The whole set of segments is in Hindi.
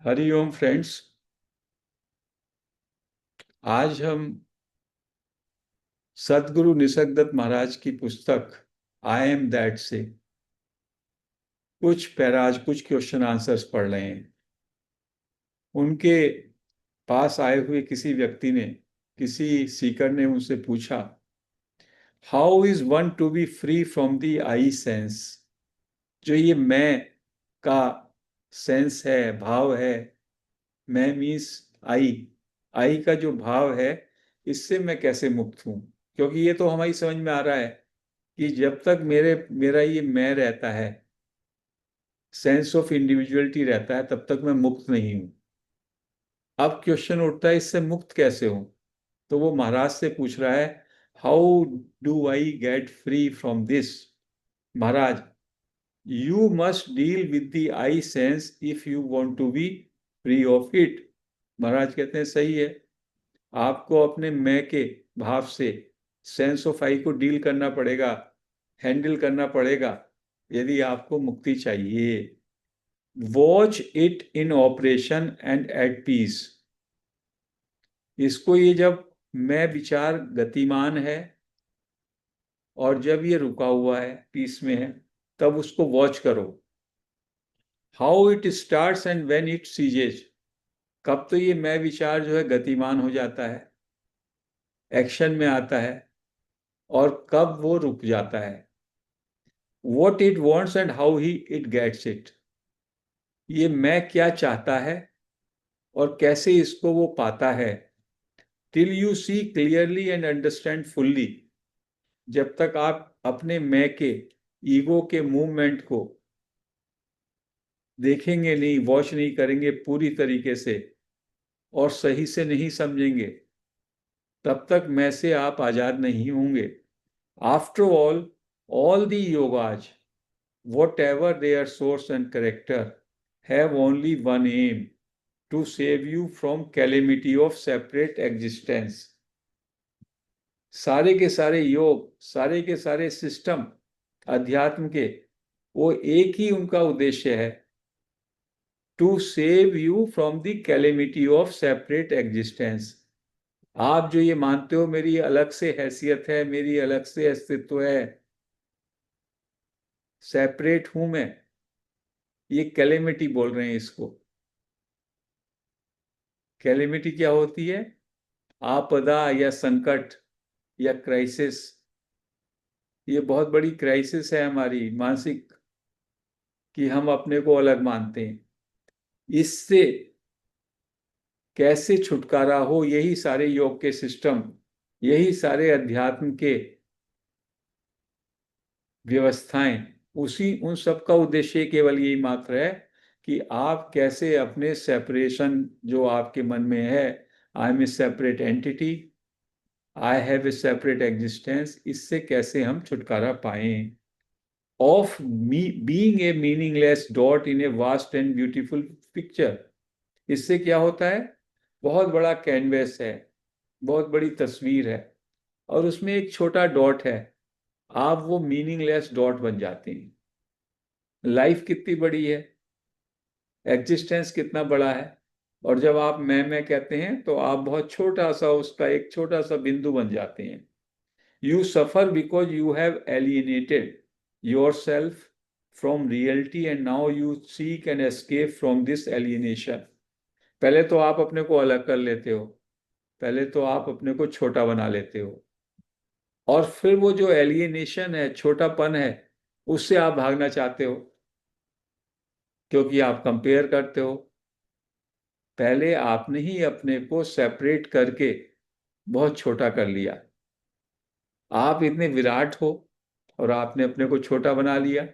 हरिओम फ्रेंड्स। आज हम सदगुरु निसर्गदत्त महाराज की पुस्तक आई एम दैट से कुछ क्वेश्चन आंसर्स पढ़ रहे हैं। उनके पास आए हुए किसी व्यक्ति ने, किसी सीकर ने उनसे पूछा, how is one two be free from the I sense. जो ये मैं का सेंस है, भाव है, मैं मीन्स आई, आई का जो भाव है, इससे मैं कैसे मुक्त हूं। क्योंकि ये तो हमारी समझ में आ रहा है कि जब तक मेरा ये मैं रहता है, सेंस ऑफ इंडिविजुअलिटी रहता है, तब तक मैं मुक्त नहीं हूं। अब क्वेश्चन उठता है, इससे मुक्त कैसे हूं। तो वो महाराज से पूछ रहा है, how do I get free from this. Maharaj, you must deal with the I sense if you want to be free of it. Maharaj कहते हैं, सही है, आपको अपने मैं के भाव से, सेंस ऑफ आई को डील करना पड़ेगा, हैंडल करना पड़ेगा, यदि आपको मुक्ति चाहिए। Watch it in operation and at peace. इसको, ये जब मैं विचार गतिमान है और जब ये रुका हुआ है, पीस में है, तब उसको वॉच करो। How it starts and when it सीजेज। कब तो ये मैं विचार जो है गतिमान हो जाता है, एक्शन में आता है, और कब वो रुक जाता है। What it wants and how he it gets it. ये मैं क्या चाहता है और कैसे इसको वो पाता है। Till you see clearly and understand fully. जब तक आप अपने मैं के, ईगो के मूवमेंट को देखेंगे नहीं, वॉच नहीं करेंगे पूरी तरीके से और सही से नहीं समझेंगे, तब तक मैं से आप आजाद नहीं होंगे। After all the yogas, whatever their source and character, have only one aim: to save you from calamity of separate existence. सारे के सारे योग, सारे के सारे सिस्टम अध्यात्म के, वो एक ही उनका उद्देश्य है, to save you from the calamity of separate existence. आप जो ये मानते हो मेरी अलग से हैसियत है, मेरी अलग से अस्तित्व है, सेपरेट हूं मैं, ये कैलेमिटी बोल रहे हैं इसको। कैलेमिटी क्या होती है? आपदा या संकट या क्राइसिस। ये बहुत बड़ी क्राइसिस है हमारी मानसिक, कि हम अपने को अलग मानते हैं। इससे कैसे छुटकारा हो, यही सारे योग के सिस्टम, यही सारे अध्यात्म के व्यवस्थाएं, उसी उन सब का उद्देश्य केवल यही मात्र है कि आप कैसे अपने सेपरेशन जो आपके मन में है, I am a separate entity, I have a separate existence, इससे कैसे हम छुटकारा पाएं। Of being a meaningless dot in a vast and beautiful picture. इससे क्या होता है? बहुत बड़ा कैनवेस है, बहुत बड़ी तस्वीर है, और उसमें एक छोटा डॉट है, आप वो मीनिंगलेस डॉट बन जाते हैं। लाइफ कितनी बड़ी है, एग्जिस्टेंस कितना बड़ा है, और जब आप मैं कहते हैं तो आप बहुत छोटा सा, उसका एक छोटा सा बिंदु बन जाते हैं। You suffer because you have alienated yourself from reality and now you seek an escape from this alienation. पहले तो आप अपने को अलग कर लेते हो, पहले तो आप अपने को छोटा बना लेते हो, और फिर वो जो एलिएनेशन है, छोटापन है, उससे आप भागना चाहते हो, क्योंकि आप कंपेयर करते हो। पहले आपने ही अपने को सेपरेट करके बहुत छोटा कर लिया। आप इतने विराट हो और आपने अपने को छोटा बना लिया।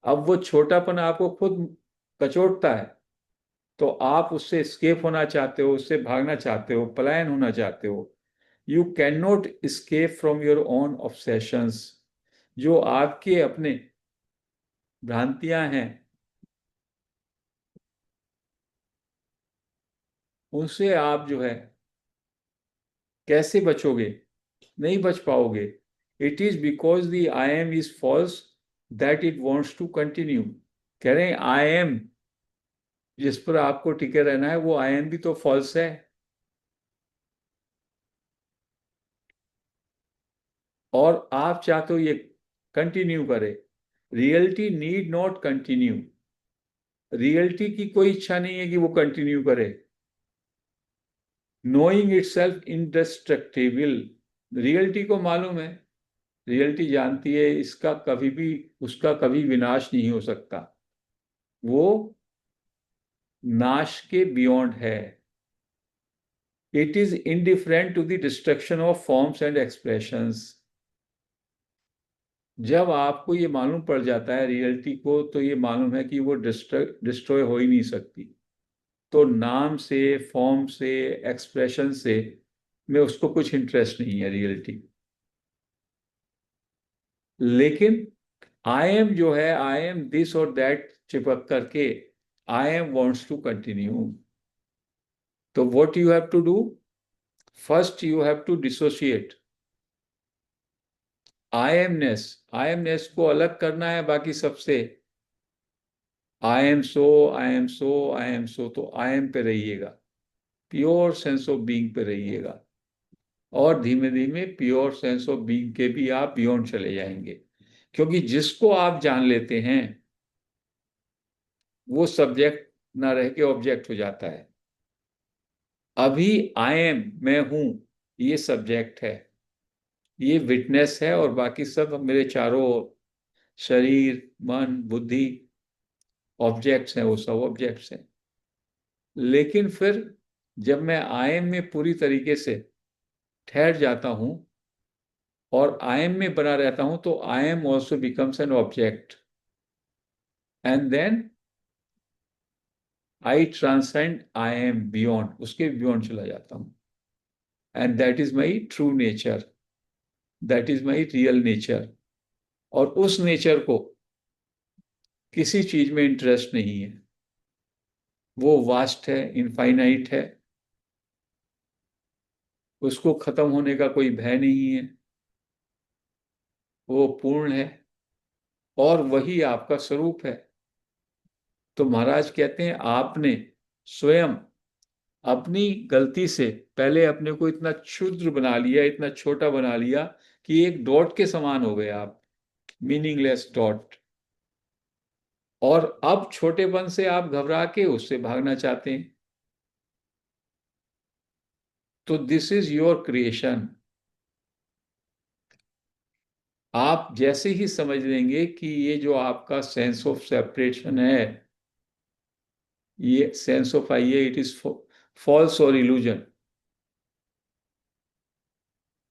अब वो छोटापन आपको खुद कचोटता है, तो आप उससे एस्केप होना चाहते हो, उससे भागना चाहते हो, पलायन होना चाहते हो। You can not escape from your own obsessions. जो आपके अपने भ्रांतियां हैं, उनसे आप जो है कैसे बचोगे? नहीं बच पाओगे। It is because the I am is false that it wants to continue. कह रहे हैं आई एम, जिस पर आपको टिके रहना है, वो आई एम भी तो फॉल्स है। और आप चाहते हो ये कंटिन्यू करे। Reality need not continue. Reality की कोई इच्छा नहीं है कि वो कंटिन्यू करे। Knowing it self इंडेस्ट्रक्टिबल। रियलिटी को मालूम है, रियलिटी जानती है इसका कभी भी, उसका कभी विनाश नहीं हो सकता। वो नाश के बियॉन्ड है। It is indifferent to the destruction of forms and expressions. जब आपको ये मालूम पड़ जाता है रियलिटी को, तो ये मालूम है कि वो डिस्ट्रॉय हो ही नहीं सकती। तो नाम से, फॉर्म से, एक्सप्रेशन से में उसको कुछ इंटरेस्ट नहीं है रियलिटी। लेकिन आई एम जो है, आई एम दिस और दैट चिपक करके I am wants to continue. तो what you have to do, first you have to dissociate I amness को अलग करना है बाकी सबसे। I am so, I am so, I am so, तो आई एम पे रहिएगा, प्योर सेंस ऑफ बीइंग पे रहिएगा। और धीमे धीमे प्योर सेंस ऑफ बीइंग के भी आप बियॉन्ड चले जाएंगे। क्योंकि जिसको आप जान लेते हैं, वो सब्जेक्ट ना रह के ऑब्जेक्ट हो जाता है। अभी आई एम, मैं हूं, ये सब्जेक्ट है, ये विटनेस है, और बाकी सब मेरे चारों ओर, शरीर, मन, बुद्धि, ऑब्जेक्ट्स हैं, वो सब ऑब्जेक्ट्स हैं। लेकिन फिर जब मैं आई एम में पूरी तरीके से ठहर जाता हूं और आई एम में बना रहता हूं, तो I am also becomes an object, and then I transcend I am beyond, उसके बियॉन्ड चला जाता हूं। And that is my true nature, that is my real nature. और उस नेचर को किसी चीज में इंटरेस्ट नहीं है। वो वास्ट है, इनफाइनाइट है, उसको खत्म होने का कोई भय नहीं है, वो पूर्ण है, और वही आपका स्वरूप है। तो महाराज कहते हैं, आपने स्वयं अपनी गलती से पहले अपने को इतना क्षुद्र बना लिया, इतना छोटा बना लिया कि एक डॉट के समान हो गए आप, मीनिंगलेस डॉट। और अब छोटेपन से आप घबरा के उससे भागना चाहते हैं। तो दिस इज योर क्रिएशन। आप जैसे ही समझ लेंगे कि ये जो आपका सेंस ऑफ सेपरेशन है, ये सेंस ऑफ आई है, इट इज फॉल्स और illusion,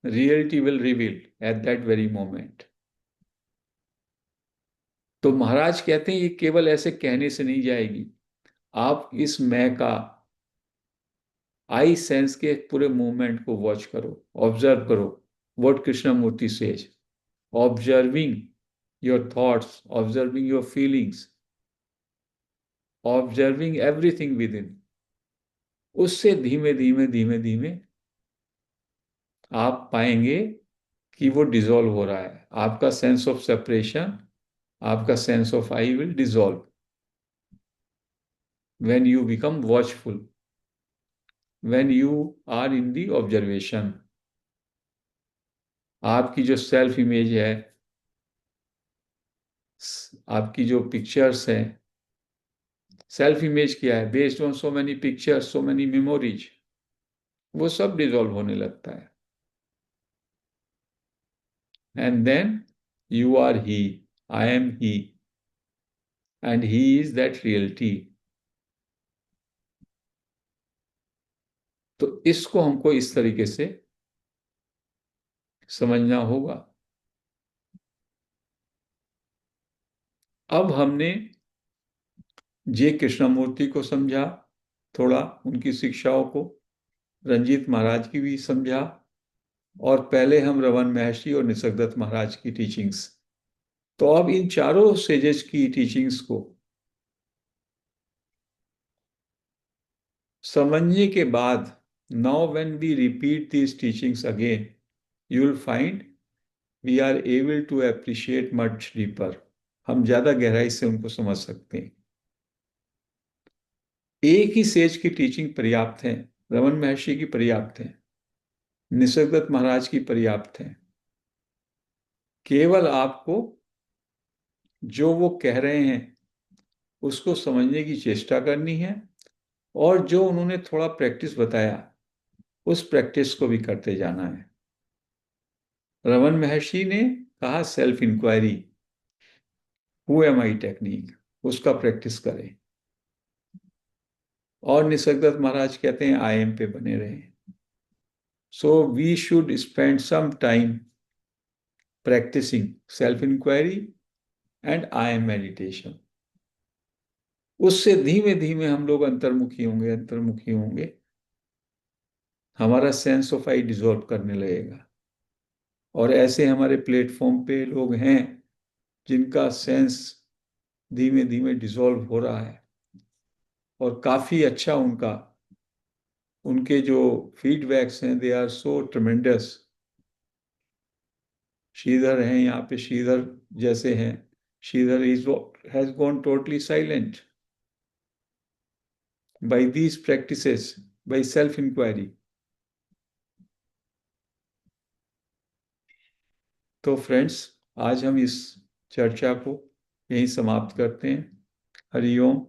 reality will reveal at that very moment. तो महाराज कहते हैं, ये केवल ऐसे कहने से नहीं जाएगी। आप इस मैं का, आई सेंस के पूरे मूवमेंट को वॉच करो, ऑब्जर्व करो। What Krishnamurti says, observing your thoughts, observing your feelings, observing everything within. उससे धीमे धीमे धीमे धीमे आप पाएंगे कि वो डिसॉल्व हो रहा है। आपका सेंस ऑफ सेपरेशन, आपका sense of I will dissolve when you become watchful, when you are in the observation. आपकी जो सेल्फ इमेज है, आपकी जो पिक्चर्स हैं, सेल्फ इमेज क्या है, based on so many pictures, so many memories, वो सब डिसॉल्व होने लगता है। And then you are he, I am he, and he is that reality. तो इसको हमको इस तरीके से समझना होगा। अब हमने जे कृष्णमूर्ति को समझा, थोड़ा उनकी शिक्षाओं को, रंजीत महाराज की भी समझा, और पहले हम रमन महर्षि और निसर्गदत्त महाराज की टीचिंग्स। तो अब इन चारों सेजेस की टीचिंग्स को समझने के बाद, now when we repeat these teachings again, you will find we are able to appreciate much deeper. हम ज्यादा गहराई से उनको समझ सकते हैं। एक ही सेज की टीचिंग पर्याप्त है, रमन महर्षि की पर्याप्त है, निसर्गदत्त महाराज की पर्याप्त है। केवल आपको जो वो कह रहे हैं उसको समझने की चेष्टा करनी है, और जो उन्होंने थोड़ा प्रैक्टिस बताया उस प्रैक्टिस को भी करते जाना है। रमन महर्षि ने कहा self inquiry, who am I technique, उसका प्रैक्टिस करें। और निसर्गदत्त महाराज कहते हैं आई एम पे बने रहें। So we should spend some time practicing self inquiry and I am meditation. उससे धीमे धीमे हम लोग अंतर्मुखी होंगे, अंतर्मुखी होंगे, हमारा सेंस ऑफ आई डिसॉल्व करने लगेगा। और ऐसे हमारे प्लेटफॉर्म पे लोग हैं जिनका सेंस धीमे धीमे डिसॉल्व हो रहा है, और काफी अच्छा उनका, उनके जो फीडबैक्स हैं they are so tremendous. Sridhar हैं यहाँ पे, श्रीधर जैसे हैं, Sridhar is has gone totally silent by these practices, by self inquiry. तो फ्रेंड्स, आज हम इस चर्चा को यहीं समाप्त करते हैं। हरि ओम।